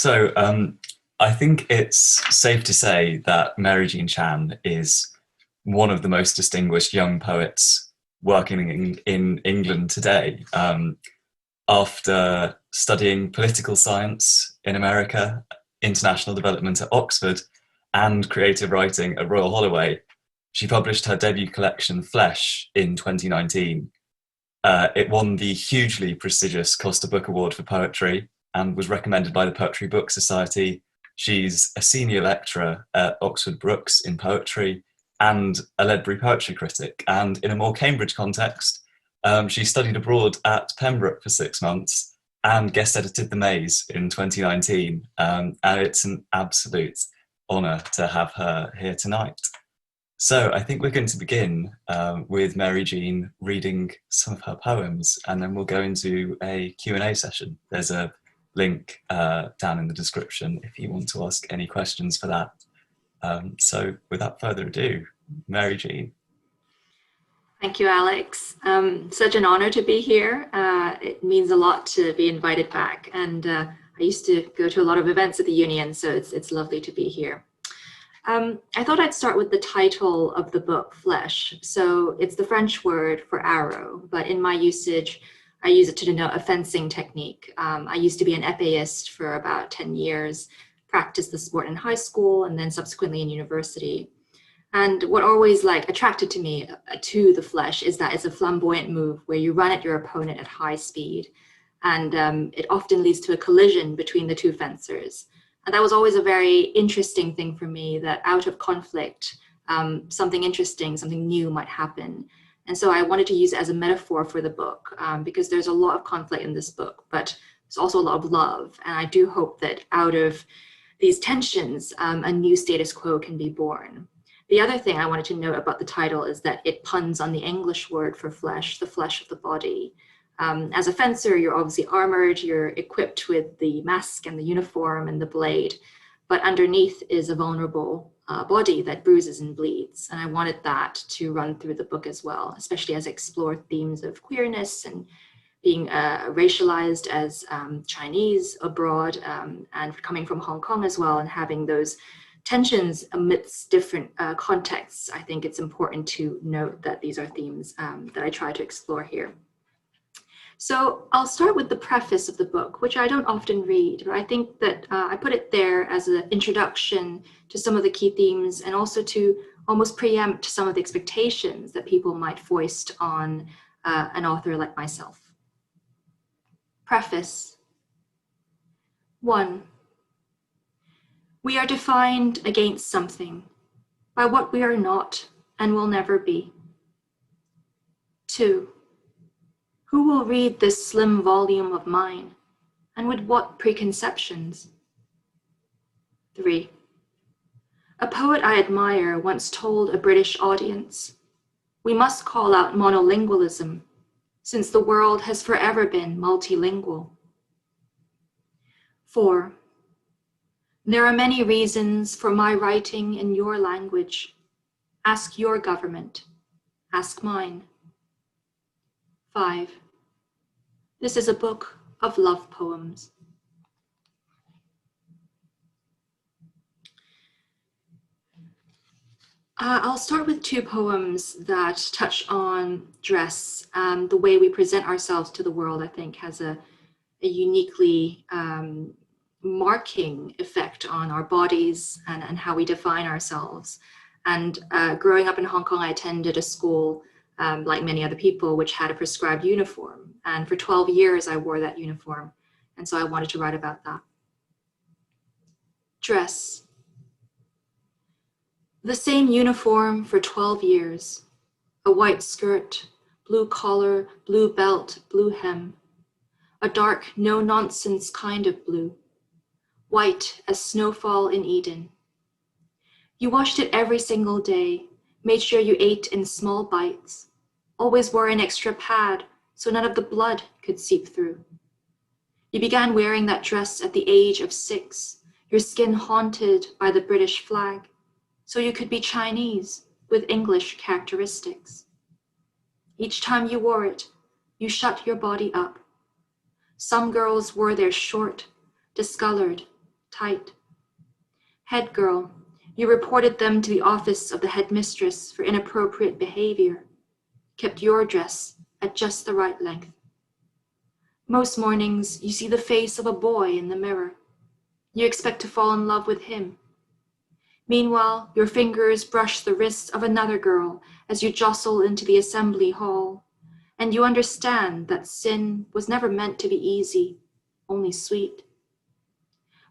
I think it's safe to say that Mary Jean Chan is one of the most distinguished young poets working in England today. After studying political science in America, international development at Oxford, and creative writing at Royal Holloway, she published her debut collection, Flesh, in 2019. It won the hugely prestigious Costa Book Award for Poetry and was recommended by the Poetry Book Society. She's a senior lecturer at Oxford Brookes in poetry and a Ledbury poetry critic. And in a more Cambridge context, she studied abroad at Pembroke for 6 months and guest edited The Maze in 2019. And it's an absolute honour to have her here tonight. So I think we're going to begin with Mary Jean reading some of her poems, and then we'll go into a Q&A session. There's a link down in the description if you want to ask any questions for that. So without further ado, Mary Jean. Thank you, Alex. Such an honor to be here. It means a lot to be invited back. And I used to go to a lot of events at the Union, so it's lovely to be here. I thought I'd start with the title of the book, Flesh. So it's the French word for arrow, but in my usage, I use it to denote a fencing technique. I used to be an épéiste for about 10 years, practiced the sport in high school and then subsequently in university. And what always attracted to me to the flesh is that it's a flamboyant move where you run at your opponent at high speed. And it often leads to a collision between the two fencers. And that was always a very interesting thing for me, that out of conflict, something interesting, something new might happen. And so I wanted to use it as a metaphor for the book, because there's a lot of conflict in this book, but there's also a lot of love. And I do hope that out of these tensions, a new status quo can be born. The other thing I wanted to note about the title is that it puns on the English word for flesh, the flesh of the body. As a fencer, you're obviously armored, you're equipped with the mask and the uniform and the blade, but underneath is a vulnerable body that bruises and bleeds. And I wanted that to run through the book as well, especially as I explore themes of queerness and being racialized as Chinese abroad, and coming from Hong Kong as well, and having those tensions amidst different contexts. I think it's important to note that these are themes that I try to explore here. So I'll start with the preface of the book, which I don't often read, but I think that I put it there as an introduction to some of the key themes, and also to almost preempt some of the expectations that people might foist on an author like myself. Preface. 1. We are defined against something, by what we are not and will never be. 2. Who will read this slim volume of mine, and with what preconceptions? 3. A poet I admire once told a British audience, "We must call out monolingualism, since the world has forever been multilingual." 4. There are many reasons for my writing in your language. Ask your government. Ask mine. 5. This is a book of love poems. I'll start with 2 poems that touch on dress. The way we present ourselves to the world, I think, has a uniquely marking effect on our bodies and how we define ourselves. And growing up in Hong Kong, I attended a school, like many other people, which had a prescribed uniform. And for 12 years, I wore that uniform. And so I wanted to write about that. Dress. The same uniform for 12 years. A white skirt, blue collar, blue belt, blue hem. A dark, no-nonsense kind of blue. White as snowfall in Eden. You washed it every single day, made sure you ate in small bites, always wore an extra pad so none of the blood could seep through. You began wearing that dress at the age of 6, your skin haunted by the British flag, so you could be Chinese with English characteristics. Each time you wore it, you shut your body up. Some girls wore their short, discolored, tight. Head girl, you reported them to the office of the headmistress for inappropriate behavior, kept your dress at just the right length. Most mornings, you see the face of a boy in the mirror. You expect to fall in love with him. Meanwhile, your fingers brush the wrist of another girl as you jostle into the assembly hall, and you understand that sin was never meant to be easy, only sweet.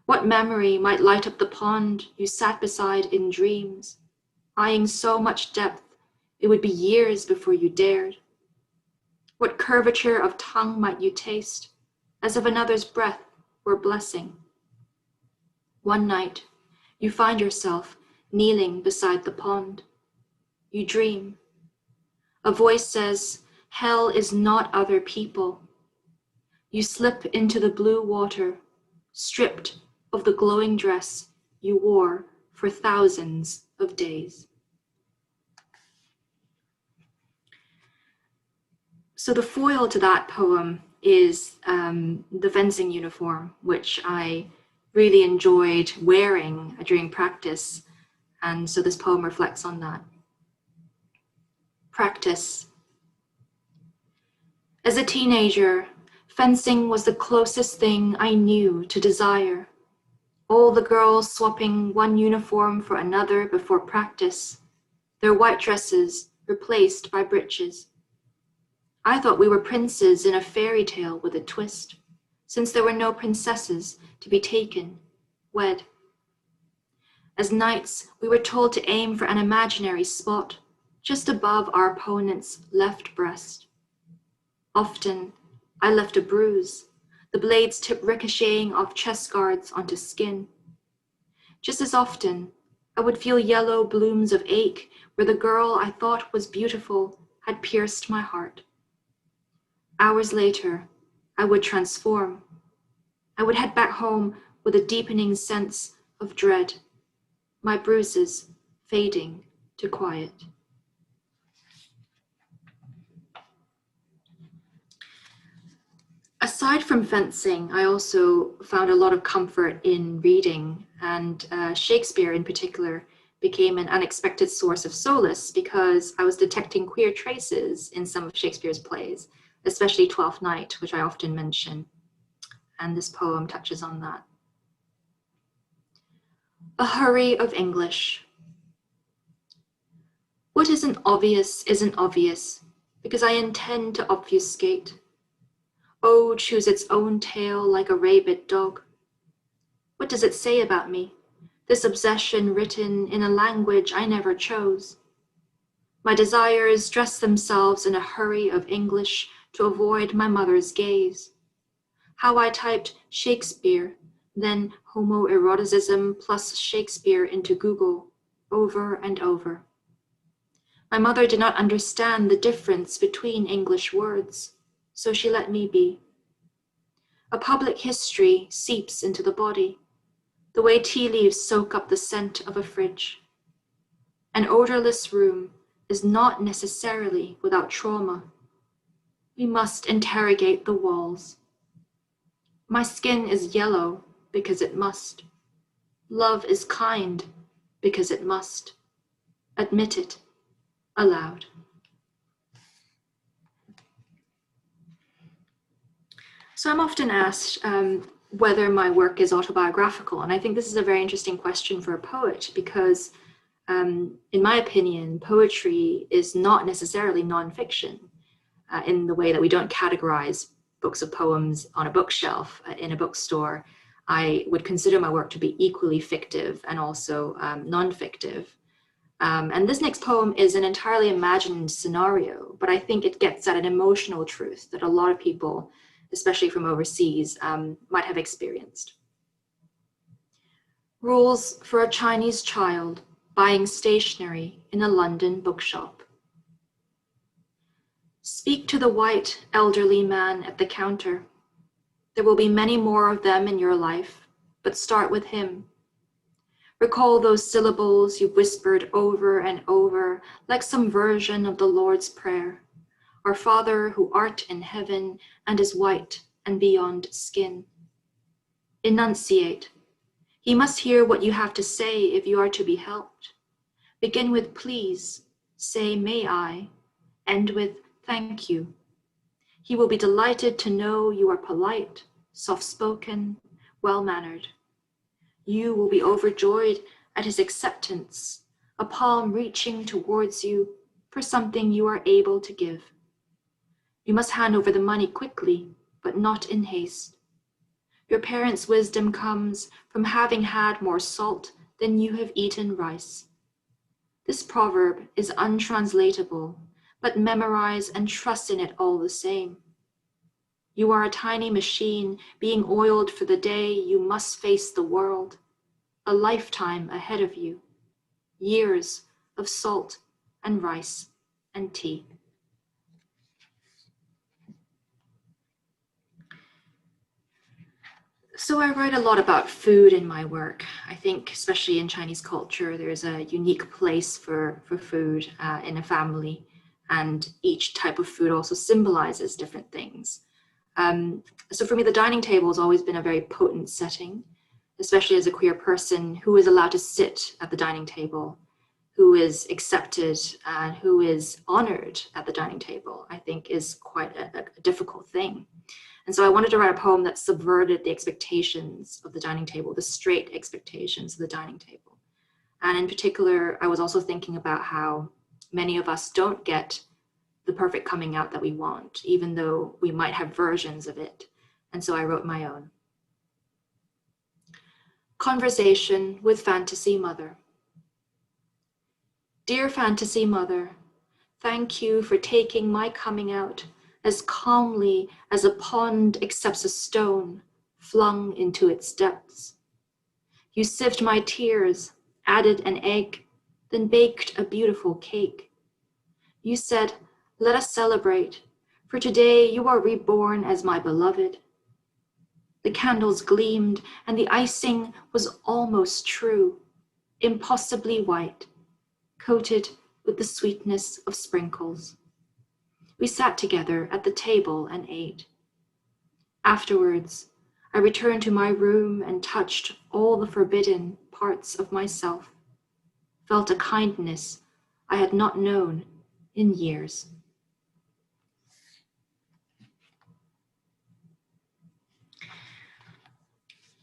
What memory might light up the pond you sat beside in dreams, eyeing so much depth it would be years before you dared? What curvature of tongue might you taste, as of another's breath or blessing? One night, you find yourself kneeling beside the pond. You dream. A voice says, hell is not other people. You slip into the blue water, stripped of the glowing dress you wore for thousands of days. So the foil to that poem is the fencing uniform, which I really enjoyed wearing during practice. And so this poem reflects on that. Practice. As a teenager, fencing was the closest thing I knew to desire. All the girls swapping one uniform for another before practice, their white dresses replaced by breeches. I thought we were princes in a fairy tale with a twist, since there were no princesses to be taken, wed. As knights, we were told to aim for an imaginary spot, just above our opponent's left breast. Often, I left a bruise, the blade's tip ricocheting off chest guards onto skin. Just as often, I would feel yellow blooms of ache where the girl I thought was beautiful had pierced my heart. Hours later, I would transform. I would head back home with a deepening sense of dread, my bruises fading to quiet. Aside from fencing, I also found a lot of comfort in reading, and Shakespeare in particular became an unexpected source of solace because I was detecting queer traces in some of Shakespeare's plays, especially Twelfth Night, which I often mention, and this poem touches on that. A hurry of English. What isn't obvious because I intend to obfuscate. Oh, choose its own tail like a rabid dog. What does it say about me, this obsession written in a language I never chose? My desires dress themselves in a hurry of English to avoid my mother's gaze. How I typed Shakespeare, then homoeroticism plus Shakespeare into Google, over and over. My mother did not understand the difference between English words, so she let me be. A public history seeps into the body, the way tea leaves soak up the scent of a fridge. An odorless room is not necessarily without trauma. We must interrogate the walls. My skin is yellow because it must. Love is kind because it must. Admit it aloud. So I'm often asked whether my work is autobiographical, and I think this is a very interesting question for a poet because, in my opinion, poetry is not necessarily nonfiction in the way that we don't categorize books of poems on a bookshelf in a bookstore. I would consider my work to be equally fictive and also non-fictive. And this next poem is an entirely imagined scenario, but I think it gets at an emotional truth that a lot of people, especially from overseas, might have experienced. Rules for a Chinese child buying stationery in a London bookshop. Speak to the white elderly man at the counter. There will be many more of them in your life, but start with him. Recall those syllables you whispered over and over, like some version of the Lord's Prayer. Our Father who art in heaven and is white and beyond skin. Enunciate. He must hear what you have to say if you are to be helped. Begin with please, say may I, end with thank you. He will be delighted to know you are polite, soft-spoken, well-mannered. You will be overjoyed at his acceptance, a palm reaching towards you for something you are able to give. You must hand over the money quickly, but not in haste. Your parents' wisdom comes from having had more salt than you have eaten rice. This proverb is untranslatable, but memorize and trust in it all the same. You are a tiny machine being oiled for the day you must face the world, a lifetime ahead of you, years of salt and rice and tea. So I write a lot about food in my work. I think, especially in Chinese culture, there's a unique place for food in a family, and each type of food also symbolizes different things. So for me, the dining table has always been a very potent setting, especially as a queer person who is allowed to sit at the dining table, who is accepted, and who is honored at the dining table, I think is quite a difficult thing. And so I wanted to write a poem that subverted the expectations of the dining table, the straight expectations of the dining table. And in particular, I was also thinking about how many of us don't get the perfect coming out that we want, even though we might have versions of it. And so I wrote my own. Conversation with Fantasy Mother. Dear Fantasy Mother, thank you for taking my coming out as calmly as a pond accepts a stone flung into its depths. You sieved my tears, added an egg, then baked a beautiful cake. You said, let us celebrate, for today you are reborn as my beloved. The candles gleamed, and the icing was almost true, impossibly white, coated with the sweetness of sprinkles. We sat together at the table and ate. Afterwards, I returned to my room and touched all the forbidden parts of myself, felt a kindness I had not known in years.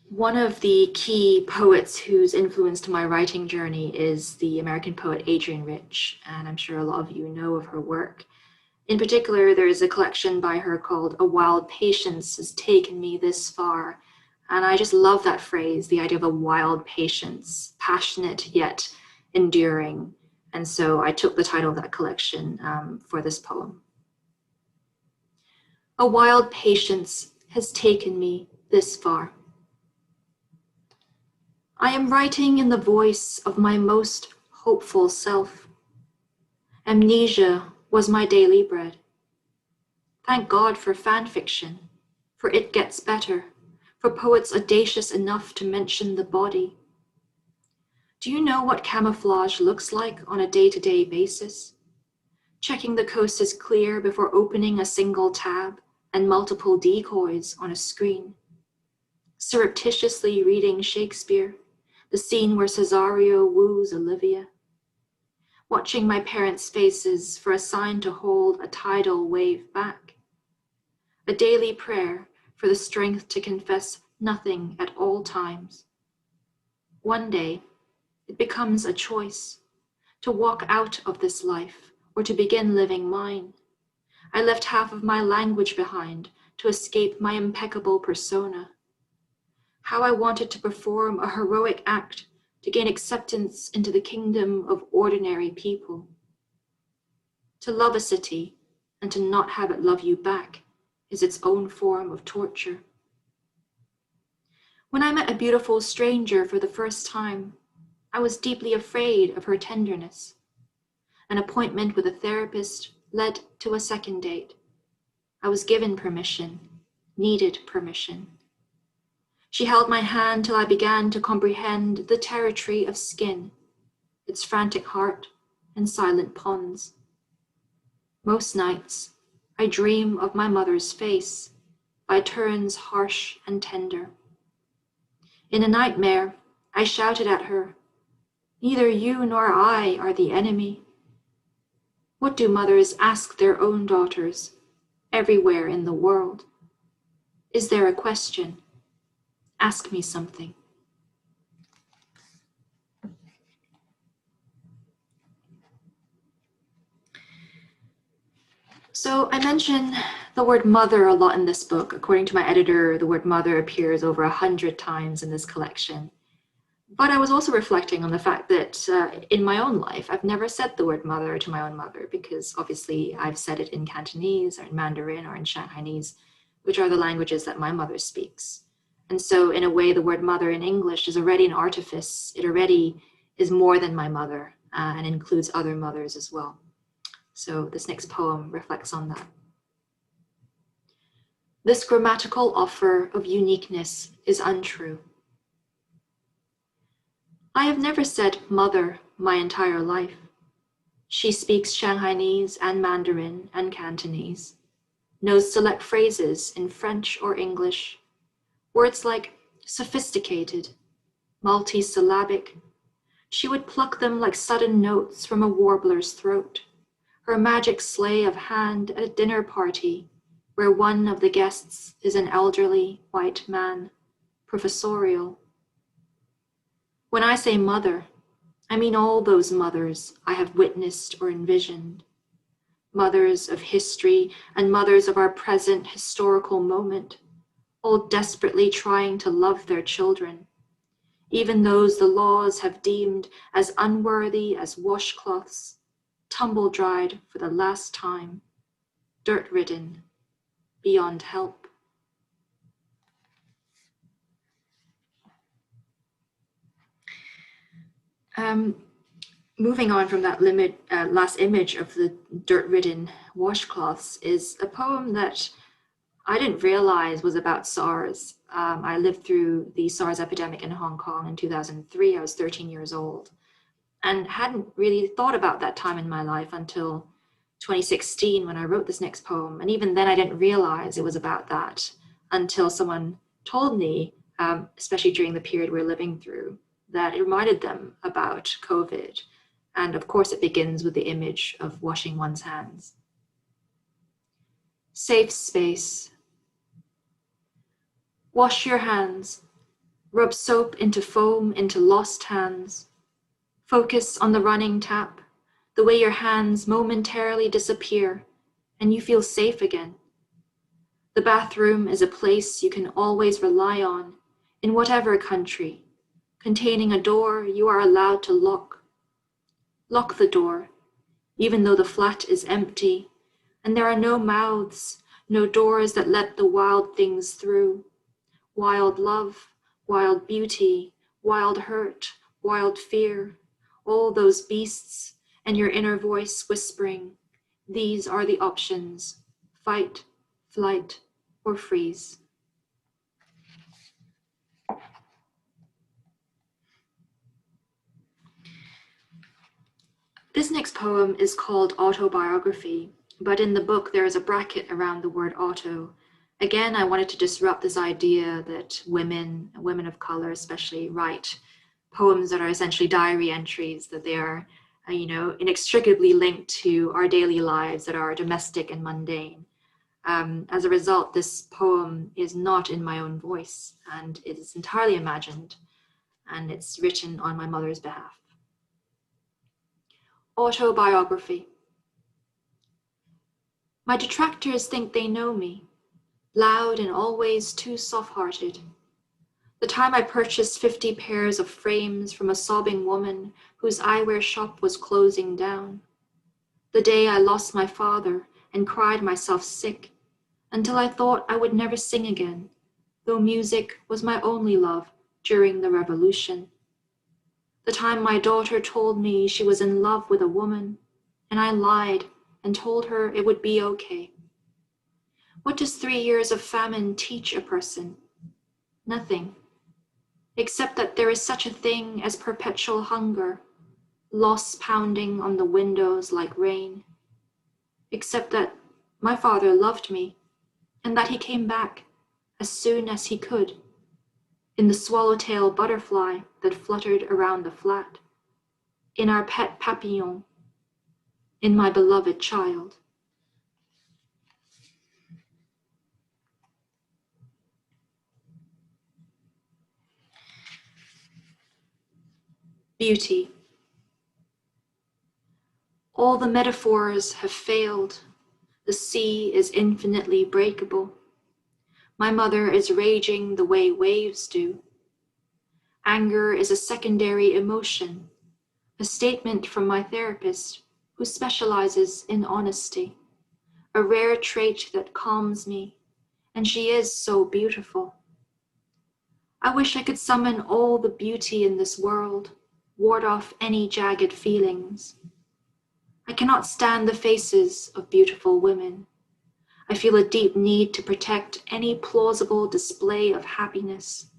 One of the key poets who's influenced my writing journey is the American poet Adrienne Rich, and I'm sure a lot of you know of her work. In particular, there is a collection by her called A Wild Patience Has Taken Me This Far. And I just love that phrase, the idea of a wild patience, passionate yet enduring. And so I took the title of that collection for this poem. A wild patience has taken me this far. I am writing in the voice of my most hopeful self. Amnesia was my daily bread. Thank God for fan fiction, for it gets better, for poets audacious enough to mention the body. Do you know what camouflage looks like on a day-to-day basis? Checking the coast is clear before opening a single tab and multiple decoys on a screen. Surreptitiously reading Shakespeare, the scene where Cesario woos Olivia. Watching my parents' faces for a sign to hold a tidal wave back. A daily prayer for the strength to confess nothing at all times. One day, it becomes a choice to walk out of this life or to begin living mine. I left half of my language behind to escape my impeccable persona. How I wanted to perform a heroic act to gain acceptance into the kingdom of ordinary people. To love a city and to not have it love you back is its own form of torture. When I met a beautiful stranger for the first time, I was deeply afraid of her tenderness. An appointment with a therapist led to a second date. I was given permission, needed permission. She held my hand till I began to comprehend the territory of skin, its frantic heart and silent ponds. Most nights, I dream of my mother's face, by turns harsh and tender. In a nightmare, I shouted at her, "Neither you nor I are the enemy." What do mothers ask their own daughters everywhere in the world? Is there a question? Ask me something. So I mention the word mother a lot in this book. According to my editor, the word mother appears over 100 times in this collection. But I was also reflecting on the fact that in my own life, I've never said the word mother to my own mother, because obviously I've said it in Cantonese or in Mandarin or in Shanghainese, which are the languages that my mother speaks. And so in a way, the word mother in English is already an artifice. It already is more than my mother and includes other mothers as well. So this next poem reflects on that. This grammatical offer of uniqueness is untrue. I have never said mother my entire life. She speaks Shanghainese and Mandarin and Cantonese, knows select phrases in French or English, words like sophisticated, multisyllabic. She would pluck them like sudden notes from a warbler's throat, her magic sleigh of hand at a dinner party where one of the guests is an elderly white man, professorial. When I say mother, I mean all those mothers I have witnessed or envisioned, mothers of history and mothers of our present historical moment, all desperately trying to love their children, even those the laws have deemed as unworthy as washcloths, tumble-dried for the last time, dirt-ridden, beyond help. Moving on from that last image of the dirt-ridden washcloths is a poem that I didn't realize was about SARS. I lived through the SARS epidemic in Hong Kong in 2003. I was 13 years old and hadn't really thought about that time in my life until 2016 when I wrote this next poem. And even then I didn't realize it was about that until someone told me, especially during the period we're living through, that it reminded them about COVID. And of course, it begins with the image of washing one's hands. Safe space. Wash your hands. Rub soap into foam into lost hands. Focus on the running tap, the way your hands momentarily disappear and you feel safe again. The bathroom is a place you can always rely on in whatever country, containing a door you are allowed to lock. Lock the door, even though the flat is empty, and there are no mouths, no doors that let the wild things through. Wild love, wild beauty, wild hurt, wild fear, all those beasts, and your inner voice whispering, these are the options, fight, flight, or freeze. This next poem is called Autobiography, but in the book there is a bracket around the word auto. Again, I wanted to disrupt this idea that women of color especially, write poems that are essentially diary entries, that they are, inextricably linked to our daily lives that are domestic and mundane. As a result, this poem is not in my own voice, and it is entirely imagined, and it's written on my mother's behalf. Autobiography. My detractors think they know me, loud and always too soft-hearted. The time I purchased 50 pairs of frames from a sobbing woman whose eyewear shop was closing down. The day I lost my father and cried myself sick until I thought I would never sing again, though music was my only love during the revolution. The time my daughter told me she was in love with a woman, and I lied and told her it would be okay. What does 3 years of famine teach a person? Nothing, except that there is such a thing as perpetual hunger, loss pounding on the windows like rain. Except that my father loved me, and that he came back as soon as he could. in the swallowtail butterfly that fluttered around the flat, in our pet papillon, in my beloved child. Beauty. All the metaphors have failed. The sea is infinitely breakable. My mother is raging the way waves do. Anger is a secondary emotion, a statement from my therapist who specializes in honesty, a rare trait that calms me, and she is so beautiful. I wish I could summon all the beauty in this world, ward off any jagged feelings. I cannot stand the faces of beautiful women. I feel a deep need to protect any plausible display of happiness.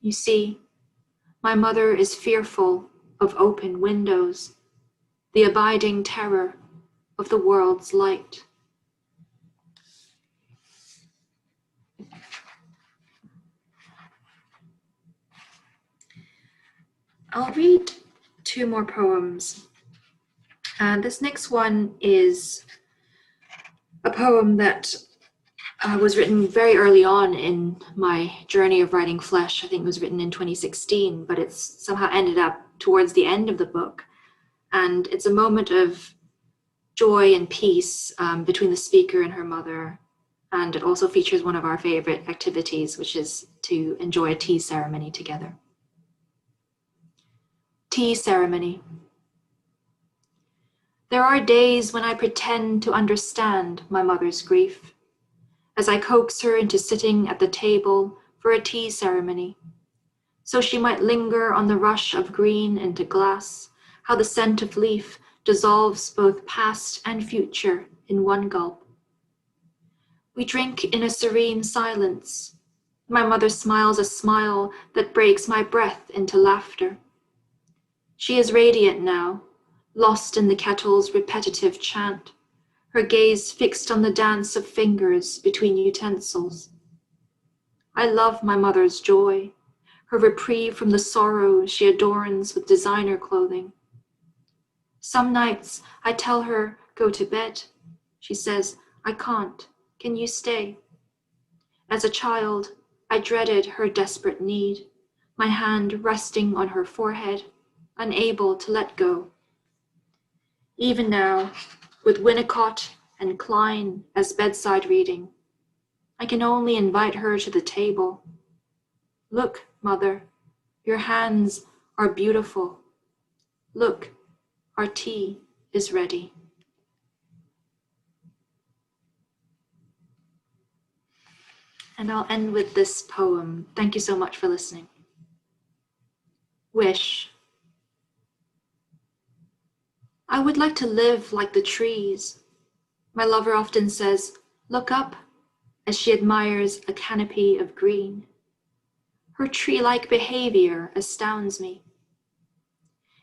You see, my mother is fearful of open windows, the abiding terror of the world's light. I'll read two more poems. This next one is a poem that was written very early on in my journey of writing Flesh. I think it was written in 2016, but it's somehow ended up towards the end of the book. And it's a moment of joy and peace between the speaker and her mother. And it also features one of our favorite activities, which is to enjoy a tea ceremony together. Tea ceremony. There are days when I pretend to understand my mother's grief, as I coax her into sitting at the table for a tea ceremony, so she might linger on the rush of green into glass, how the scent of leaf dissolves both past and future in one gulp. We drink in a serene silence. My mother smiles a smile that breaks my breath into laughter. She is radiant now, lost in the kettle's repetitive chant, her gaze fixed on the dance of fingers between utensils. I love my mother's joy, her reprieve from the sorrow she adorns with designer clothing. Some nights I tell her, go to bed. She says, I can't. Can you stay? As a child, I dreaded her desperate need, my hand resting on her forehead, unable to let go. Even now, with Winnicott and Klein as bedside reading, I can only invite her to the table. Look, Mother, your hands are beautiful. Look, our tea is ready. And I'll end with this poem. Thank you so much for listening. Wish. I would like to live like the trees. My lover often says, look up, as she admires a canopy of green. Her tree-like behavior astounds me.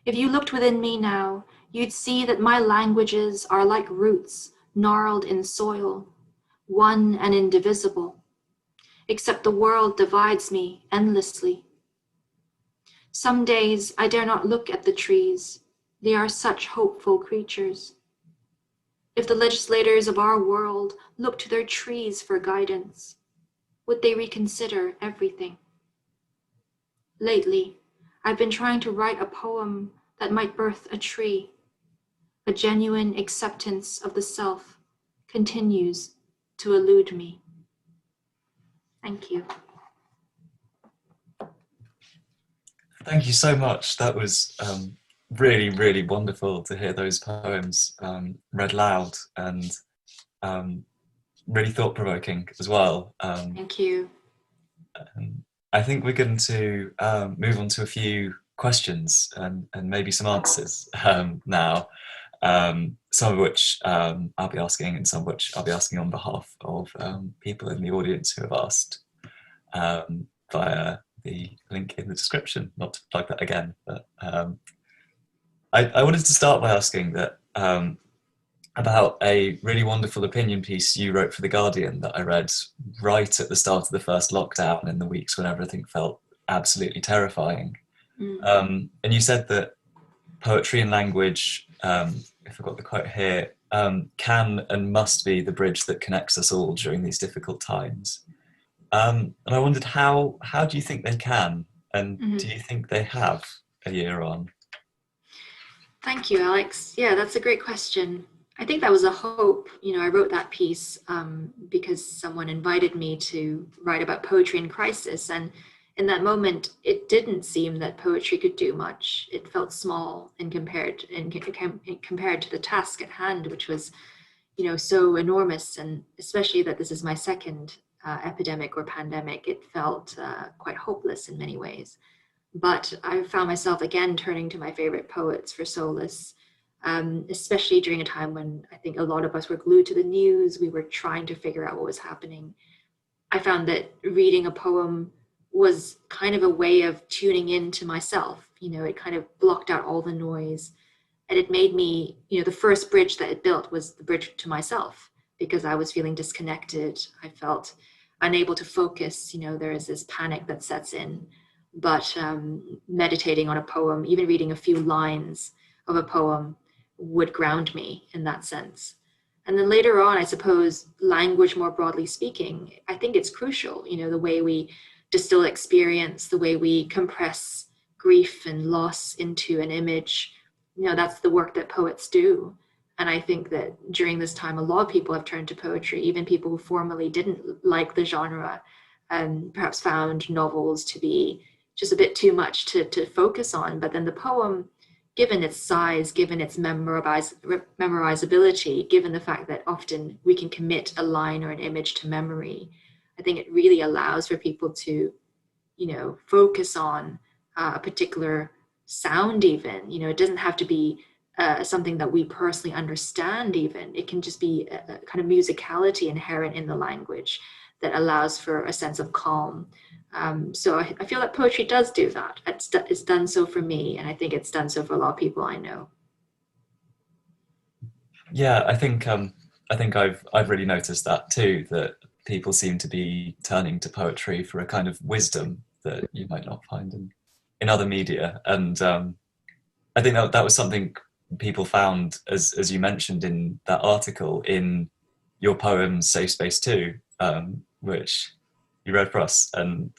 If you looked within me now, you'd see that my languages are like roots gnarled in soil, one and indivisible, except the world divides me endlessly. Some days I dare not look at the trees. They are such hopeful creatures. If the legislators of our world looked to their trees for guidance, would they reconsider everything? Lately, I've been trying to write a poem that might birth a tree. A genuine acceptance of the self continues to elude me. Thank you. Thank you so much. That was really, really wonderful to hear those poems read loud and really thought-provoking as well. Thank you. I think we're going to move on to a few questions and maybe some answers now, some of which I'll be asking and some of which I'll be asking on behalf of people in the audience who have asked via the link in the description, not to plug that again, but I wanted to start by asking that about a really wonderful opinion piece you wrote for The Guardian that I read right at the start of the first lockdown in the weeks when everything felt absolutely terrifying. Mm. And you said that poetry and language, if I've got the quote here, can and must be the bridge that connects us all during these difficult times. And I wondered how do you think they can, and do Mhm. you think they have a year on? Thank you, Alex. Yeah, that's a great question. I think that was a hope. I wrote that piece because someone invited me to write about poetry in crisis. And in that moment, it didn't seem that poetry could do much. It felt small compared to the task at hand, which was, so enormous. And especially that this is my second epidemic or pandemic, it felt quite hopeless in many ways. But I found myself again turning to my favorite poets for solace, especially during a time when I think a lot of us were glued to the news. We were trying to figure out what was happening. I found that reading a poem was kind of a way of tuning in to myself. It kind of blocked out all the noise. And it made me, the first bridge that it built was the bridge to myself because I was feeling disconnected. I felt unable to focus. There is this panic that sets in. But meditating on a poem, even reading a few lines of a poem, would ground me in that sense. And then later on, I suppose, language more broadly speaking, I think it's crucial, the way we distill experience, the way we compress grief and loss into an image, that's the work that poets do. And I think that during this time, a lot of people have turned to poetry, even people who formerly didn't like the genre and perhaps found novels to be just a bit too much to focus on. But then the poem, given its size, given its memorizability, given the fact that often we can commit a line or an image to memory, I think it really allows for people to, focus on a particular sound even. It doesn't have to be something that we personally understand even. It can just be a kind of musicality inherent in the language that allows for a sense of calm. So I feel that poetry does do that. It's done so for me, and I think it's done so for a lot of people I know. Yeah, I think I've really noticed that too, that people seem to be turning to poetry for a kind of wisdom that you might not find in other media. And I think that was something people found, as you mentioned in that article, in your poem Safe Space 2, which you read for us. And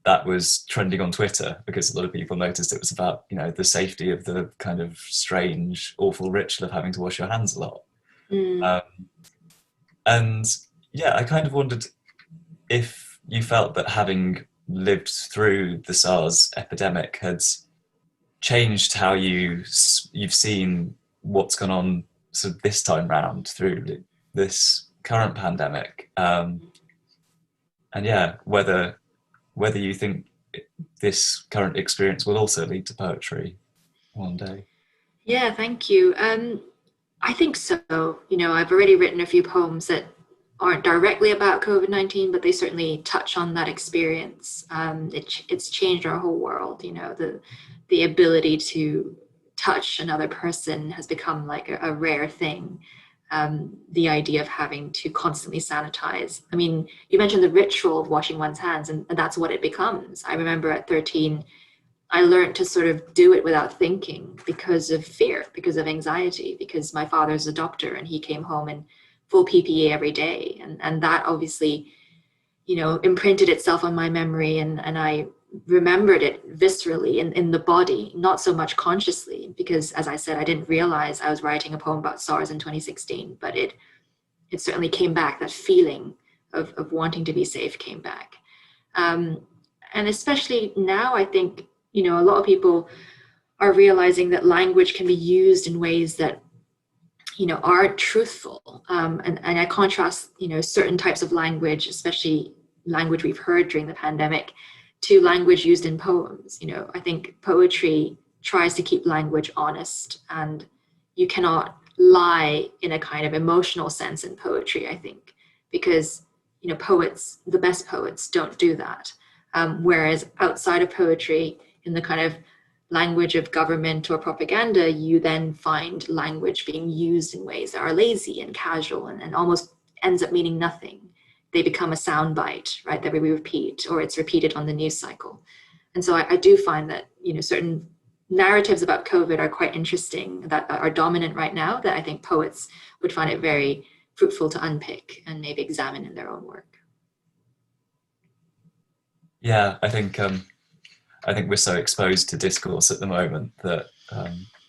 that was trending on Twitter because a lot of people noticed it was about, the safety of the kind of strange, awful ritual of having to wash your hands a lot. Mm. Um, and yeah, I kind of wondered if you felt that having lived through the SARS epidemic had changed how you've seen what's gone on sort of this time round through this current pandemic, and yeah, whether you think this current experience will also lead to poetry one day. Yeah, thank you. I think so. I've already written a few poems that aren't directly about COVID-19, but they certainly touch on that experience. It's changed our whole world. The ability to touch another person has become like a rare thing. The idea of having to constantly sanitize. I mean, you mentioned the ritual of washing one's hands, and that's what it becomes. I remember at 13, I learned to sort of do it without thinking because of fear, because of anxiety, because my father's a doctor and he came home in full PPE every day. And that obviously, imprinted itself on my memory, and I remembered it viscerally in the body, not so much consciously, because as I said, I didn't realize I was writing a poem about SARS in 2016, but it certainly came back. That feeling of wanting to be safe came back. And especially now, I think, a lot of people are realizing that language can be used in ways that, aren't truthful. And I contrast, certain types of language, especially language we've heard during the pandemic, to language used in poems. I think poetry tries to keep language honest, and you cannot lie in a kind of emotional sense in poetry, I think, because, poets, the best poets, don't do that. Whereas outside of poetry, in the kind of language of government or propaganda, you then find language being used in ways that are lazy and casual and almost ends up meaning nothing. They become a soundbite, right, that we repeat, or it's repeated on the news cycle. And so I do find that, certain narratives about COVID are quite interesting, that are dominant right now, that I think poets would find it very fruitful to unpick and maybe examine in their own work. Yeah, I think we're so exposed to discourse at the moment that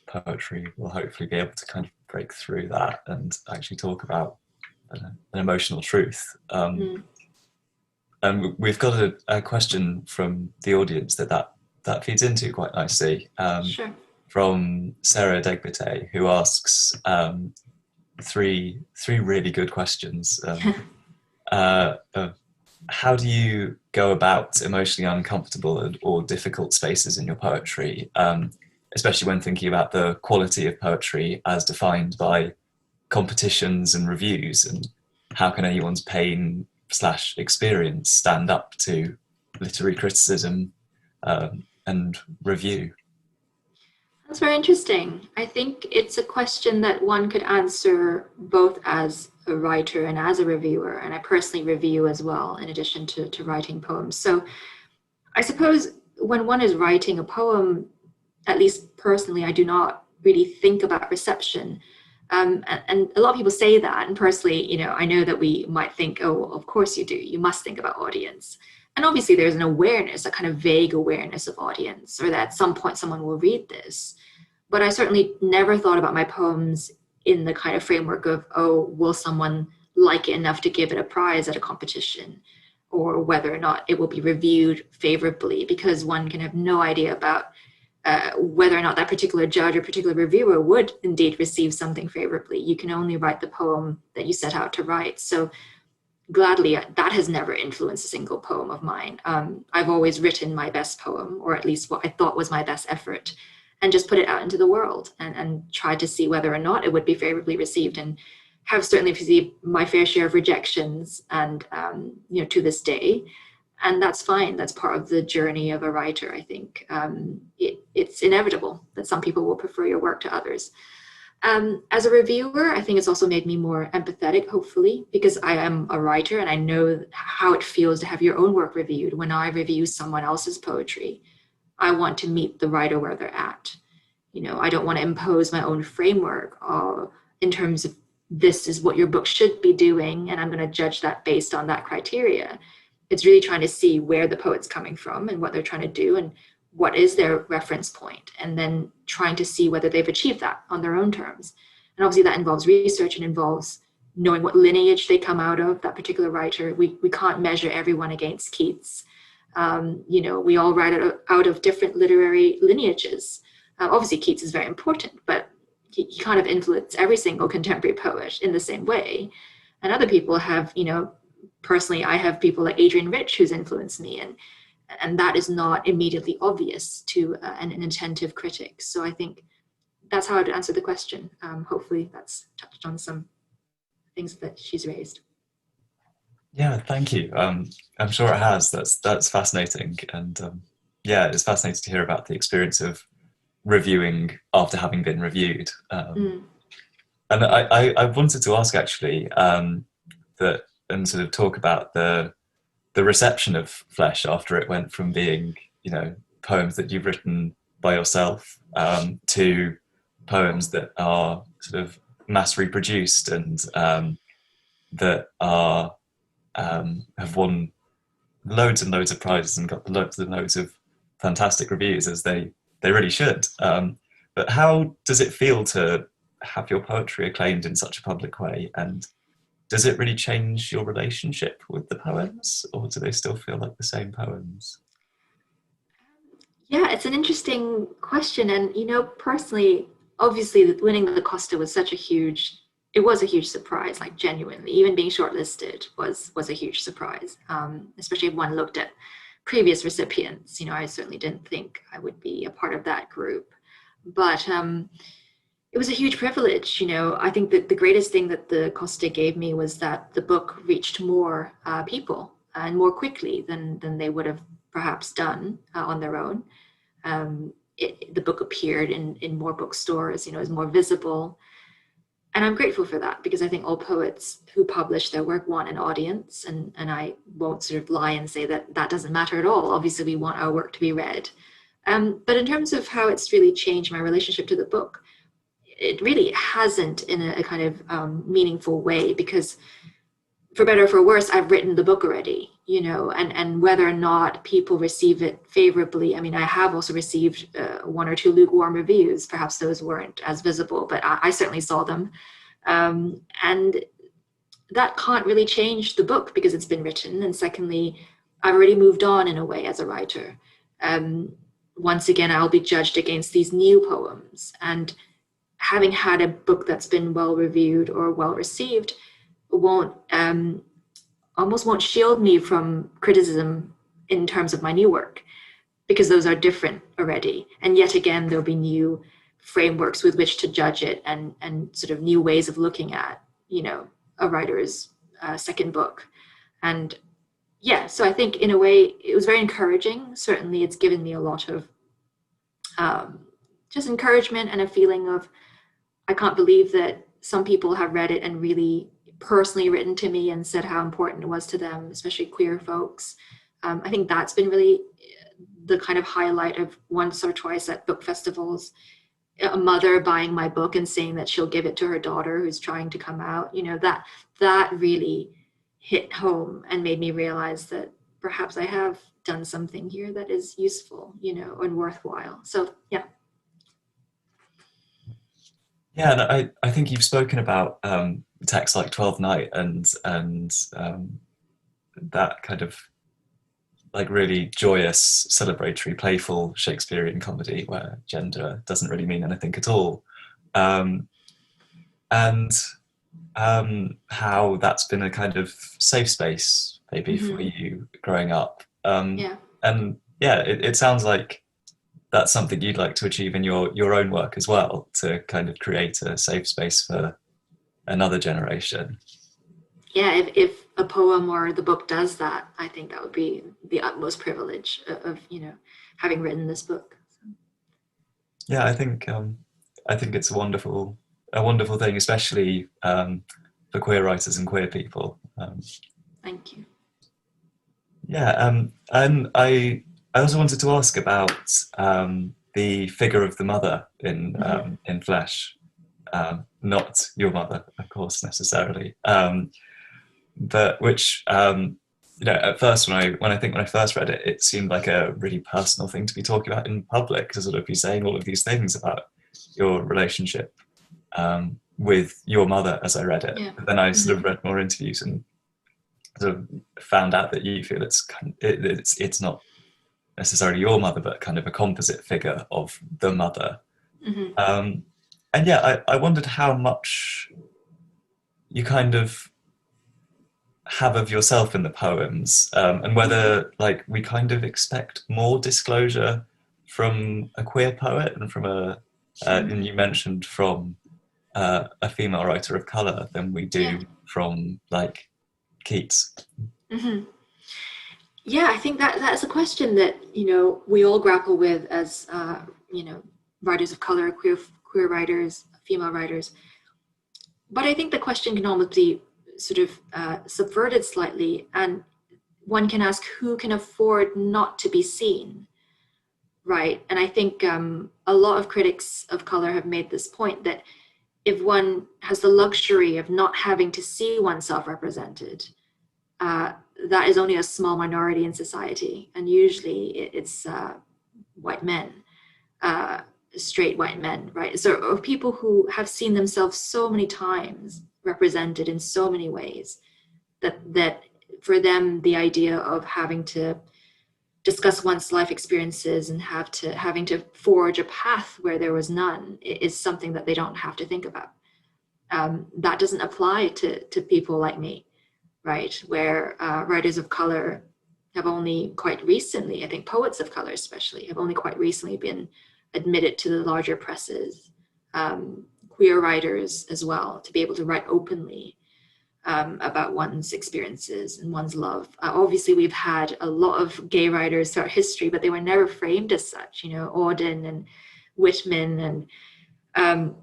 poetry will hopefully be able to kind of break through that and actually talk about an emotional truth. And we've got a question from the audience that feeds into quite nicely. Sure. From Sarah Degbite, who asks three really good questions. How do you go about emotionally uncomfortable or difficult spaces in your poetry, especially when thinking about the quality of poetry as defined by competitions and reviews, and how can anyone's pain / experience stand up to literary criticism and review? That's very interesting. I think it's a question that one could answer both as a writer and as a reviewer. And I personally review as well, in addition to writing poems. So I suppose when one is writing a poem, at least personally, I do not really think about reception. And a lot of people say that. And personally, I know that we might think, oh, well, of course you do. You must think about audience. And obviously there's an awareness, a kind of vague awareness of audience, or that at some point someone will read this. But I certainly never thought about my poems in the kind of framework of, oh, will someone like it enough to give it a prize at a competition, or whether or not it will be reviewed favorably, because one can have no idea about whether or not that particular judge or particular reviewer would indeed receive something favorably. You can only write the poem that you set out to write. So gladly, that has never influenced a single poem of mine. I've always written my best poem, or at least what I thought was my best effort, and just put it out into the world and tried to see whether or not it would be favorably received, and have certainly received my fair share of rejections, and to this day. And that's fine. That's part of the journey of a writer, I think. It's inevitable that some people will prefer your work to others. As a reviewer, I think it's also made me more empathetic, hopefully, because I am a writer and I know how it feels to have your own work reviewed. When I review someone else's poetry, I want to meet the writer where they're at. I don't want to impose my own framework in terms of this is what your book should be doing, and I'm going to judge that based on that criteria. It's really trying to see where the poet's coming from and what they're trying to do and what is their reference point, and then trying to see whether they've achieved that on their own terms. And obviously that involves research and involves knowing what lineage they come out of, that particular writer. We can't measure everyone against Keats. We all write out of different literary lineages. Obviously Keats is very important, but he kind of influenced every single contemporary poet in the same way. And other people have, personally, I have people like Adrian Rich who's influenced me, and that is not immediately obvious to an attentive critic. So I think that's how I'd answer the question. Hopefully that's touched on some things that she's raised. Yeah, thank you. I'm sure it has. That's fascinating, and it's fascinating to hear about the experience of reviewing after having been reviewed. And I wanted to ask actually that, and sort of talk about the reception of Flesh after it went from being, poems that you've written by yourself to poems that are sort of mass reproduced and that are have won loads and loads of prizes and got loads and loads of fantastic reviews, as they really should. But how does it feel to have your poetry acclaimed in such a public way? And does it really change your relationship with the poems, or do they still feel like the same poems? Yeah, it's an interesting question. And, personally, obviously winning the Costa was it was a huge surprise, like genuinely. Even being shortlisted was a huge surprise, especially if one looked at previous recipients. I certainly didn't think I would be a part of that group. But it was a huge privilege. I think that the greatest thing that the Costa gave me was that the book reached more people and more quickly than they would have perhaps done on their own. the book appeared in more bookstores, is more visible. And I'm grateful for that, because I think all poets who publish their work want an audience, and I won't sort of lie and say that that doesn't matter at all. Obviously, we want our work to be read. But in terms of how it's really changed my relationship to the book, it really hasn't in a kind of meaningful way, because for better or for worse, I've written the book already, and whether or not people receive it favorably. I mean, I have also received one or two lukewarm reviews. Perhaps those weren't as visible, but I certainly saw them. And that can't really change the book because it's been written. And secondly, I've already moved on in a way as a writer. Once again, I'll be judged against these new poems. And having had a book that's been well reviewed or well received almost won't shield me from criticism in terms of my new work, because those are different already. And yet again, there'll be new frameworks with which to judge it, and sort of new ways of looking at, a writer's second book. And yeah, so I think in a way it was very encouraging. Certainly it's given me a lot of just encouragement and a feeling of, I can't believe that some people have read it and really personally written to me and said how important it was to them, especially queer folks. I think that's been really the kind of highlight of once or twice at book festivals. A mother buying my book and saying that she'll give it to her daughter who's trying to come out, that really hit home and made me realize that perhaps I have done something here that is useful, and worthwhile. So yeah. Yeah, and I think you've spoken about texts like 12th Night and that kind of like really joyous, celebratory, playful Shakespearean comedy where gender doesn't really mean anything at all. And how that's been a kind of safe space maybe for you growing up. Yeah. And yeah, it sounds like that's something you'd like to achieve in your own work as well, to kind of create a safe space for another generation. Yeah, if a poem or the book does that, I think that would be the utmost privilege of having written this book. Yeah, I think it's a wonderful thing, especially for queer writers and queer people. Thank you. Yeah, and I also wanted to ask about the figure of the mother in Flesh. Not your mother, of course, necessarily, but which at first when I first read it, it seemed like a really personal thing to be talking about in public, to sort of be saying all of these things about your relationship with your mother as I read it. Yeah. But then I sort of read more interviews and sort of found out that you feel it's not necessarily your mother, but kind of a composite figure of the mother. And yeah, I wondered how much you kind of have of yourself in the poems, and whether like we kind of expect more disclosure from a queer poet and from and you mentioned from a female writer of colour than we do from like Keats. Yeah, I think that's a question that we all grapple with as writers of color, queer writers, female writers. But I think the question can almost be sort of subverted slightly, and one can ask, who can afford not to be seen, right? And I think a lot of critics of color have made this point, that if one has the luxury of not having to see oneself represented, that is only a small minority in society, and usually it's white men, straight white men, right? So of people who have seen themselves so many times represented in so many ways, that for them the idea of having to discuss one's life experiences and having to forge a path where there was none is something that they don't have to think about. That doesn't apply to people like me, right? Where writers of color have only quite recently, I think poets of color especially, have only quite recently been admitted to the larger presses. Queer writers as well, to be able to write openly. about one's experiences and one's love. Obviously, we've had a lot of gay writers throughout history, but they were never framed as such. Auden and Whitman and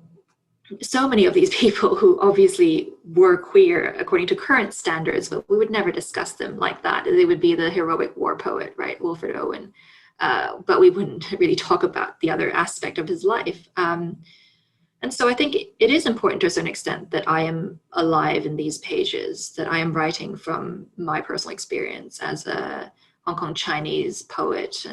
so many of these people who obviously were queer according to current standards, but we would never discuss them like that. They would be the heroic war poet, right, Wilfred Owen. But we wouldn't really talk about the other aspect of his life. And so I think it is important to a certain extent that I am alive in these pages, that I am writing from my personal experience as a Hong Kong Chinese poet.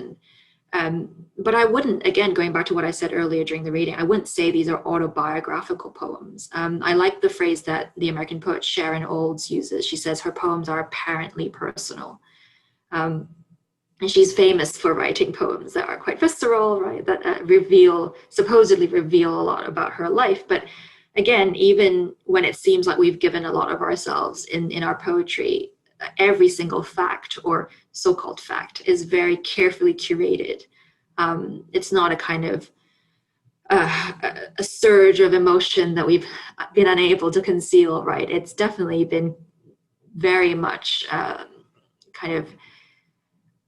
But I wouldn't, again, going back to what I said earlier during the reading, I wouldn't say these are autobiographical poems. I like the phrase that the American poet Sharon Olds uses. She says her poems are apparently personal. And she's famous for writing poems that are quite visceral, right? That supposedly reveal a lot about her life. But again, even when it seems like we've given a lot of ourselves in our poetry, every single fact or so-called fact is very carefully curated. It's not a kind of a surge of emotion that we've been unable to conceal, right? It's definitely been very much kind of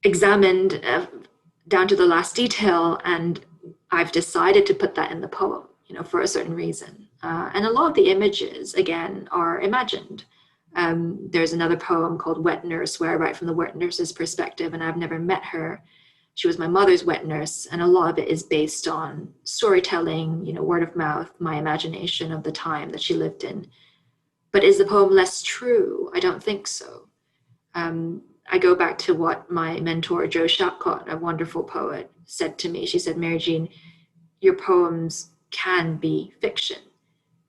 examined down to the last detail, and I've decided to put that in the poem, for a certain reason. And a lot of the images, again, are imagined. There's another poem called Wet Nurse, where I write from the wet nurse's perspective, and I've never met her. She was my mother's wet nurse, and a lot of it is based on storytelling, word of mouth, my imagination of the time that she lived in. But is the poem less true? I don't think so. I go back to what my mentor, Jo Shapcott, a wonderful poet, said to me. She said, Mary Jean, your poems can be fiction.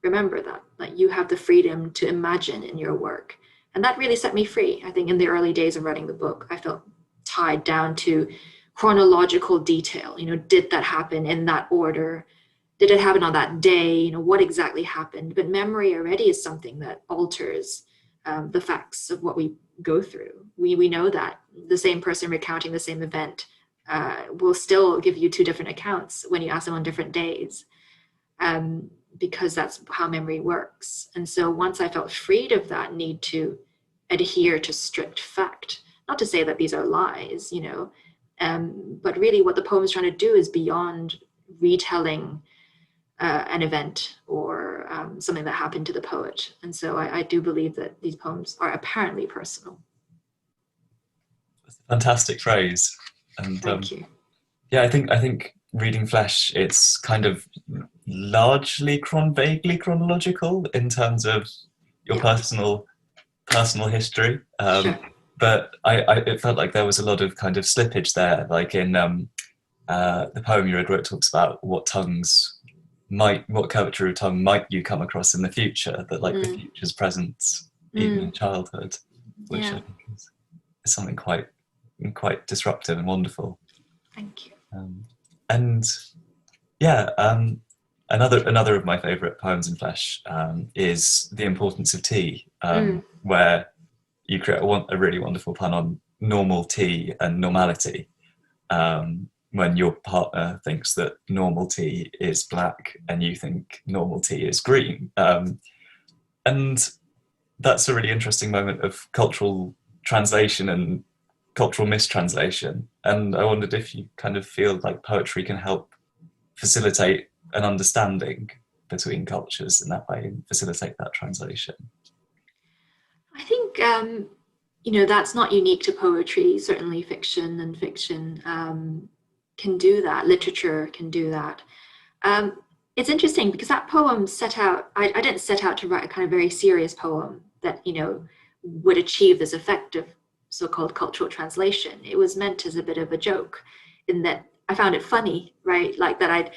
Remember that you have the freedom to imagine in your work. And that really set me free. I think in the early days of writing the book, I felt tied down to chronological detail. Did that happen in that order? Did it happen on that day? What exactly happened? But memory already is something that alters the facts of what we go through. We know that the same person recounting the same event will still give you two different accounts when you ask them on different days, because that's how memory works. And so once I felt freed of that need to adhere to strict fact, not to say that these are lies, but really what the poem is trying to do is beyond retelling an event or something that happened to the poet. And so I do believe that these poems are apparently personal. That's a fantastic phrase. And Thank you. Yeah, I think reading Flesh, it's kind of largely vaguely chronological in terms of your personal history. Sure. But it felt like there was a lot of kind of slippage there, like in the poem you read where it talks about what curvature of tongue might you come across in the future, that like the future's presence even in childhood, which I think is something quite disruptive and wonderful. Thank you. Another of my favourite poems in Flesh is The Importance of Tea, where you create a really wonderful pun on normal tea and normality. When your partner thinks that normal tea is black and you think normal tea is green. And that's a really interesting moment of cultural translation and cultural mistranslation. And I wondered if you kind of feel like poetry can help facilitate an understanding between cultures in that way and facilitate that translation. I think, that's not unique to poetry. Certainly fiction and fiction can do that. Literature can do that. It's interesting because that poem set out, I didn't set out to write a kind of very serious poem that, would achieve this effect of so-called cultural translation. It was meant as a bit of a joke in that I found it funny, right? Like that I'd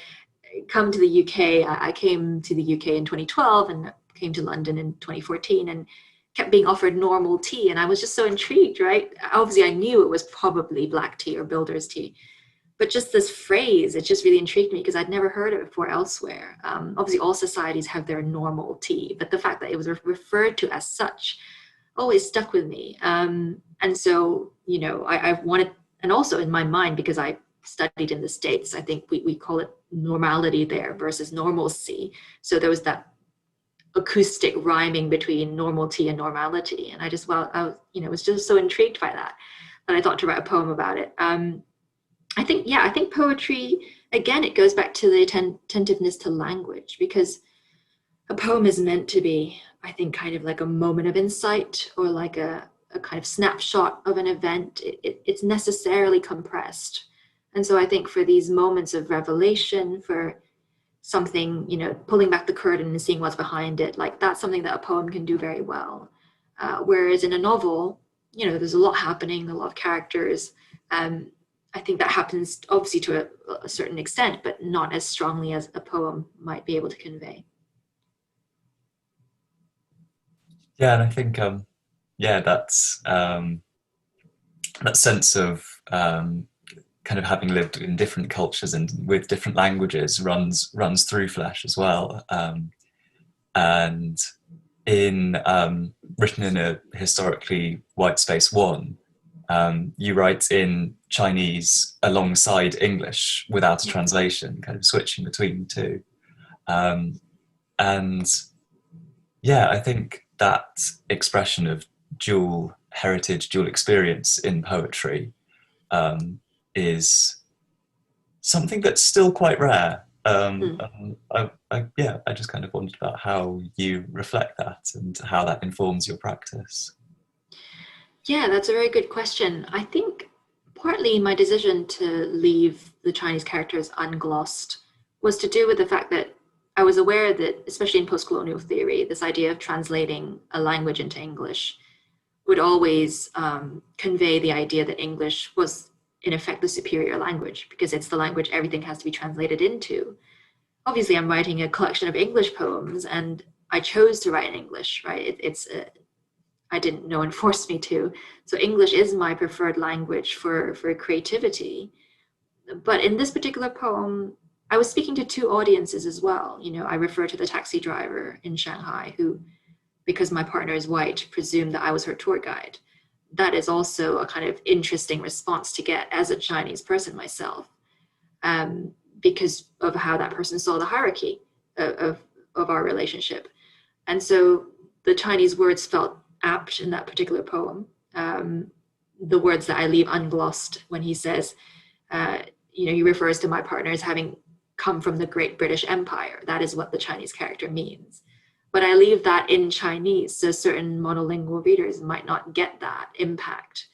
come to the UK. I came to the UK in 2012 and came to London in 2014 and kept being offered normal tea. And I was just so intrigued, right? Obviously, I knew it was probably black tea or builder's tea. But just this phrase, it just really intrigued me because I'd never heard it before elsewhere. Obviously, all societies have their normal tea, but the fact that it was referred to as such always stuck with me. And so, I wanted, and also in my mind, because I studied in the States, I think we call it normality there versus normalcy. So there was that acoustic rhyming between normality and normality. And I just, well, I was, was just so intrigued by that I thought to write a poem about it. I think poetry, again, it goes back to the attentiveness to language, because a poem is meant to be, I think, kind of like a moment of insight, or like a kind of snapshot of an event. It's necessarily compressed. And so I think for these moments of revelation, for something, pulling back the curtain and seeing what's behind it, like that's something that a poem can do very well. Whereas in a novel, there's a lot happening, a lot of characters. I think that happens obviously to a certain extent, but not as strongly as a poem might be able to convey. Yeah, and I think that's that sense of kind of having lived in different cultures and with different languages runs through Flesh as well. And in written in a historically white space one, you write in Chinese alongside English without a translation, kind of switching between the two. And yeah, I think that expression of dual heritage, dual experience in poetry is something that's still quite rare. I just kind of wondered about how you reflect that and how that informs your practice. Yeah, that's a very good question. I think partly my decision to leave the Chinese characters unglossed was to do with the fact that I was aware that, especially in post-colonial theory, this idea of translating a language into English would always convey the idea that English was, in effect, the superior language, because it's the language everything has to be translated into. Obviously, I'm writing a collection of English poems, and I chose to write in English, right? I didn't, no one forced me to. So English is my preferred language for creativity. But in this particular poem, I was speaking to two audiences as well. I refer to the taxi driver in Shanghai who, because my partner is white, presumed that I was her tour guide. That is also a kind of interesting response to get as a Chinese person myself, because of how that person saw the hierarchy of our relationship. And so the Chinese words felt apt in that particular poem. The words that I leave unglossed when he says, he refers to my partner as having come from the Great British Empire. That is what the Chinese character means. But I leave that in Chinese, so certain monolingual readers might not get that impact.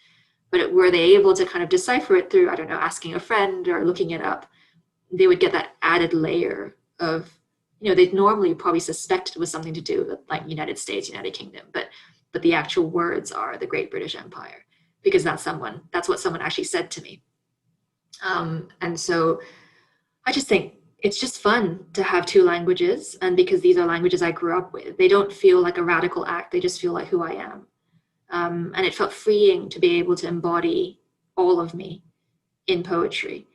But were they able to kind of decipher it through, I don't know, asking a friend or looking it up, they would get that added layer of, they'd normally probably suspect it was something to do with like United States, United Kingdom, but the actual words are the Great British Empire, because that's what someone actually said to me. And so I just think it's just fun to have two languages. And because these are languages I grew up with, they don't feel like a radical act. They just feel like who I am. And it felt freeing to be able to embody all of me in poetry.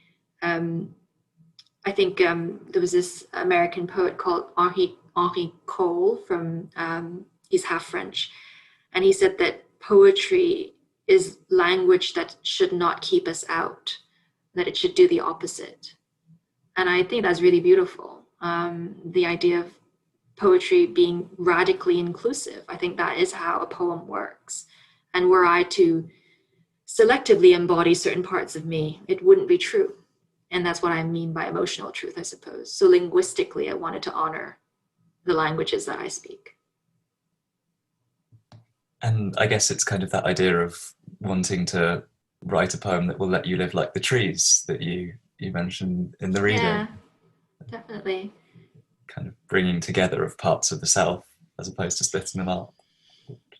I think there was this American poet called Henri Cole from, he's half French. And he said that poetry is language that should not keep us out, that it should do the opposite. And I think that's really beautiful. The idea of poetry being radically inclusive. I think that is how a poem works. And were I to selectively embody certain parts of me, it wouldn't be true. And that's what I mean by emotional truth, I suppose. So linguistically, I wanted to honor the languages that I speak. And I guess it's kind of that idea of wanting to write a poem that will let you live like the trees that you mentioned in the reading. Yeah, definitely. Kind of bringing together of parts of the self as opposed to splitting them up.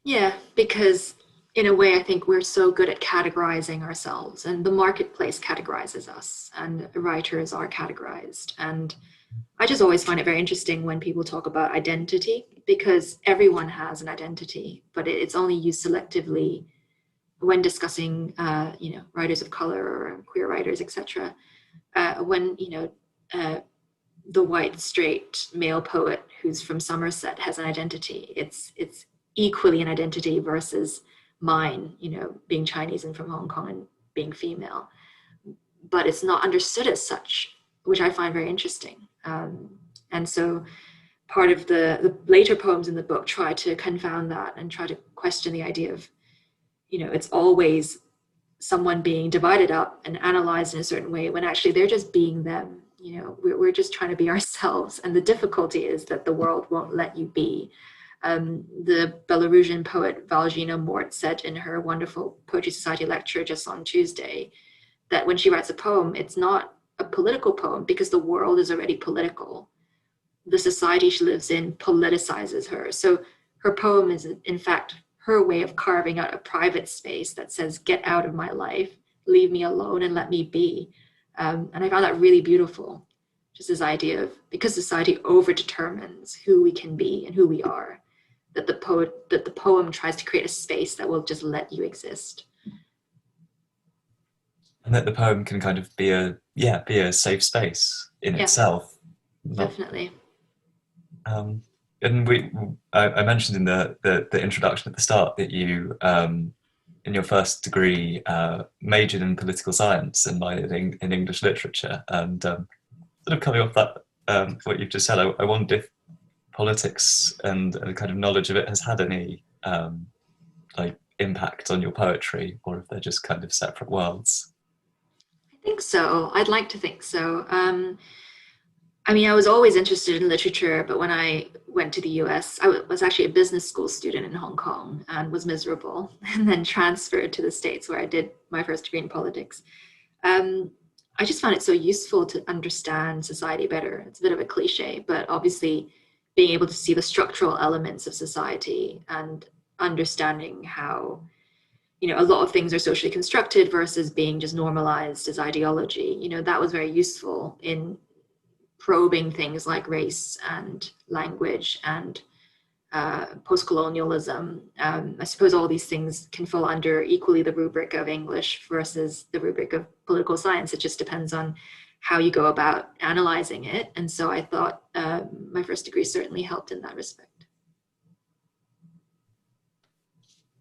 Yeah, because in a way, I think we're so good at categorizing ourselves, and the marketplace categorizes us, and writers are categorized. And I just always find it very interesting when people talk about identity, because everyone has an identity, but it's only used selectively when discussing, writers of color or queer writers, etc. When, the white, straight male poet who's from Somerset has an identity, it's equally an identity versus mine, being Chinese and from Hong Kong and being female. But it's not understood as such, which I find very interesting. And so part of the later poems in the book try to confound that and try to question the idea of, it's always someone being divided up and analyzed in a certain way when actually they're just being them. We're just trying to be ourselves. And the difficulty is that the world won't let you be. The Belarusian poet Valgina Mort said in her wonderful Poetry Society lecture just on Tuesday that when she writes a poem, it's not a political poem because the world is already political. The society she lives in politicizes her. So her poem is, in fact, her way of carving out a private space that says, get out of my life, leave me alone and let me be. And I found that really beautiful. Just this idea of, because society overdetermines who we can be and who we are, that the poem tries to create a space that will just let you exist. And that the poem can kind of be a safe space in itself. Definitely. And I mentioned in the introduction at the start that you, in your first degree, majored in political science and minored in English literature. And sort of coming off that, what you've just said, I wonder if politics and a kind of knowledge of it has had any impact on your poetry, or if they're just kind of separate worlds. I think so. I'd like to think so. I was always interested in literature, but when I went to the US, I was actually a business school student in Hong Kong and was miserable, and then transferred to the States where I did my first degree in politics. I just found it so useful to understand society better. It's a bit of a cliche, but obviously being able to see the structural elements of society and understanding how, a lot of things are socially constructed versus being just normalized as ideology, that was very useful in probing things like race and language and post-colonialism. I suppose all these things can fall under equally the rubric of English versus the rubric of political science. It just depends on how you go about analyzing it. And so I thought my first degree certainly helped in that respect.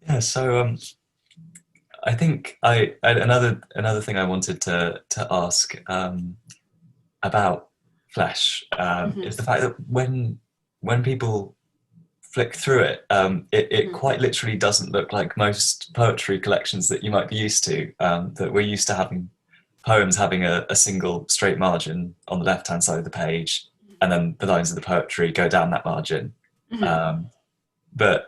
Yeah, so I think another thing I wanted to ask about Flesh is the fact that when people flick through it, it quite literally doesn't look like most poetry collections that you might be used to, that we're used to having poems having a single straight margin on the left-hand side of the page, and then the lines of the poetry go down that margin. But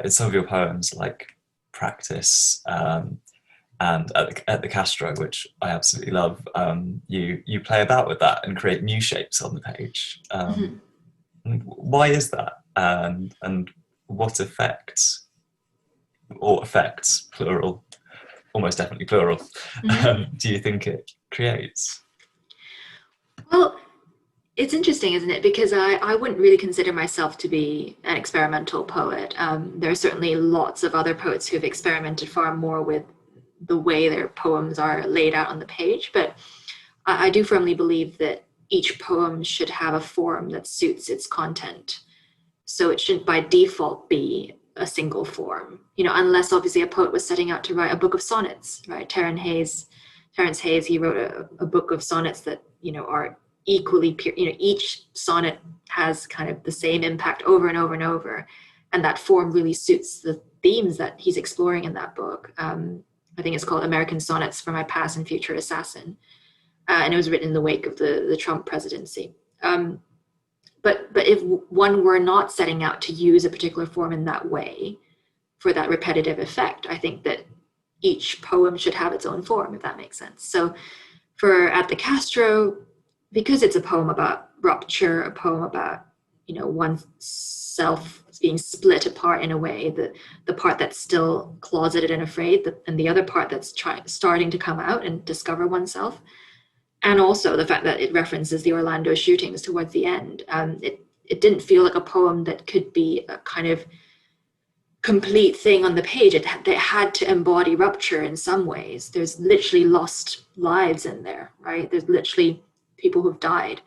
in some of your poems, like Practice and at the Castro, which I absolutely love, you play about with that and create new shapes on the page. Why is that? And what effects, plural, almost definitely plural, do you think it creates? Well, it's interesting, isn't it? Because I wouldn't really consider myself to be an experimental poet. There are certainly lots of other poets who have experimented far more with the way their poems are laid out on the page. But I do firmly believe that each poem should have a form that suits its content. So it shouldn't by default be a single form, unless obviously a poet was setting out to write a book of sonnets, right? Terence Hayes, he wrote a book of sonnets that, are equally pure, each sonnet has kind of the same impact over and over and over. And that form really suits the themes that he's exploring in that book. I think it's called American Sonnets for My Past and Future Assassin. And it was written in the wake of the Trump presidency. But if one were not setting out to use a particular form in that way for that repetitive effect, I think that each poem should have its own form, if that makes sense. So for At the Castro, because it's a poem about rupture, a poem about, oneself being split apart in a way, the part that's still closeted and afraid, and the other part that's starting to come out and discover oneself. And also the fact that it references the Orlando shootings towards the end. It didn't feel like a poem that could be a kind of complete thing on the page. It had to embody rupture in some ways. There's literally lost lives in there, right? There's literally people who've died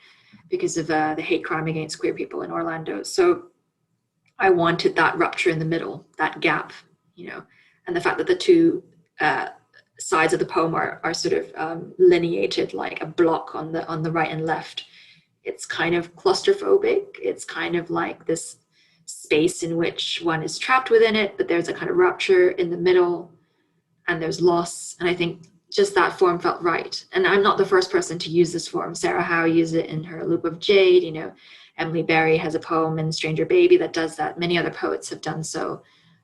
because of the hate crime against queer people in Orlando. So I wanted that rupture in the middle, that gap, and the fact that the two sides of the poem are sort of lineated like a block on the right and left it's kind of claustrophobic. It's kind of like this space in which one is trapped within it, but there's a kind of rupture in the middle and there's loss. And I think just that form felt right. And I'm not the first person to use this form. Sarah Howe used it in her Loop of Jade. You know, Emily Berry has a poem in Stranger Baby that does that. Many other poets have done so.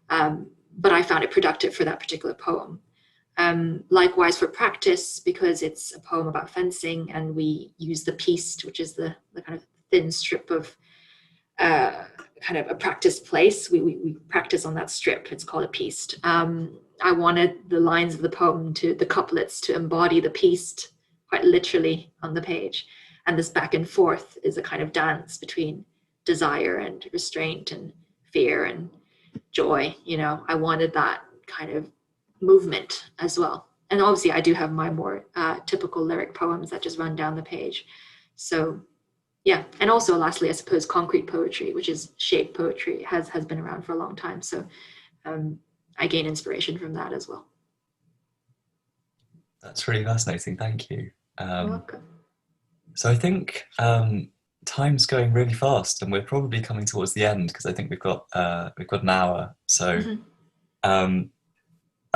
But I found it productive for that particular poem. Likewise for Practice, because it's a poem about fencing, and we use the pieced, which is the kind of thin strip of kind of a practice place. We practice on that strip. It's called a pieced. I wanted the lines of the poem, the couplets, to embody the pieced quite literally on the page. And this back and forth is a kind of dance between desire and restraint and fear and joy. You know, I wanted that kind of movement as well. And obviously I do have my more typical lyric poems that just run down the page. So yeah. And also lastly, I suppose concrete poetry, which is shape poetry, has been around for a long time. So I gain inspiration from that as well. That's really fascinating. Thank you. You're welcome. So I think time's going really fast, and we're probably coming towards the end, because I think we've got an hour. So I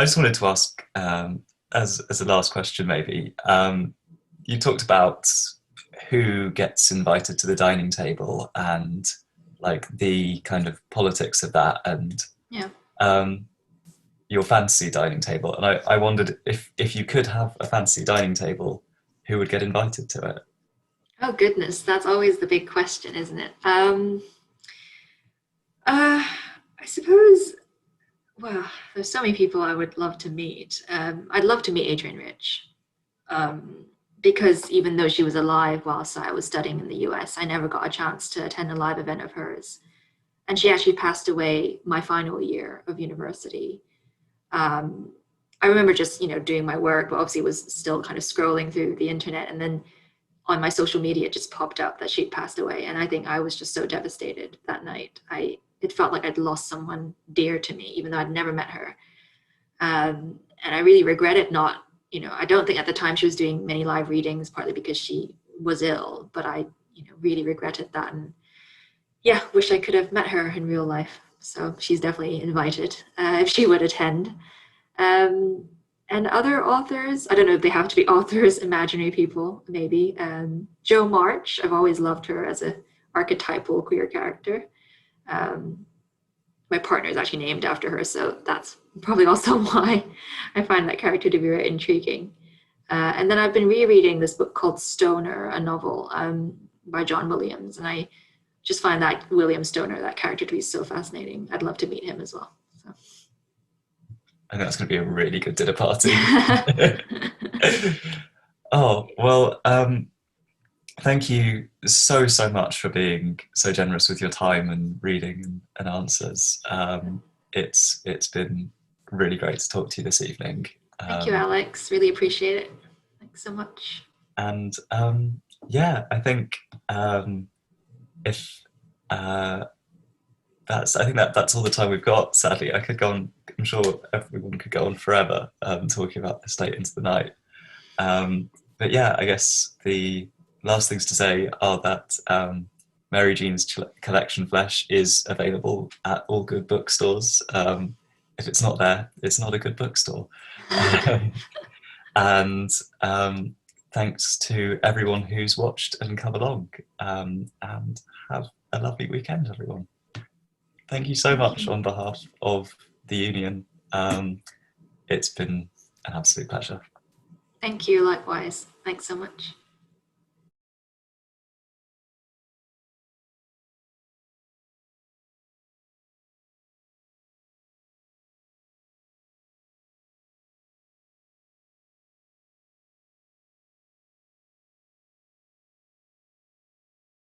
just wanted to ask, as a last question, maybe, you talked about who gets invited to the dining table and like the kind of politics of that, and your fantasy dining table. And I wondered if you could have a fantasy dining table, who would get invited to it? Oh goodness, that's always the big question, isn't it? I suppose, well, there's so many people I would love to meet. I'd love to meet Adrienne Rich, because even though she was alive whilst I was studying in the US, I never got a chance to attend a live event of hers. And she actually passed away my final year of university. I remember just, doing my work, but obviously was still kind of scrolling through the internet. And then on my social media, it just popped up that she'd passed away. And I think I was just so devastated that night. It felt like I'd lost someone dear to me, even though I'd never met her. And I really regretted not, I don't think at the time she was doing many live readings, partly because she was ill, but I, really regretted that. And yeah, wish I could have met her in real life. So she's definitely invited if she would attend. And other authors, I don't know if they have to be authors, imaginary people, maybe. Jo March, I've always loved her as an archetypal queer character. My partner is actually named after her, so that's probably also why I find that character to be very intriguing. And then I've been rereading this book called Stoner, a novel by John Williams, and I just find that William Stoner, that character, to be so fascinating. I'd love to meet him as well. So. I think that's going to be a really good dinner party. Oh, well, thank you so much for being so generous with your time and reading and answers. It's been really great to talk to you this evening. Thank you, Alex. Really appreciate it. Thanks so much. And yeah, I think that's all the time we've got. Sadly, I could go on. I'm sure everyone could go on forever talking about this late into the night. But yeah, I guess the last things to say are that Mary Jean's collection Flesh is available at all good bookstores. If it's not there, it's not a good bookstore. And thanks to everyone who's watched and come along. And have a lovely weekend, everyone. Thank you so much on behalf of the Union. It's been an absolute pleasure. Thank you, likewise. Thanks so much.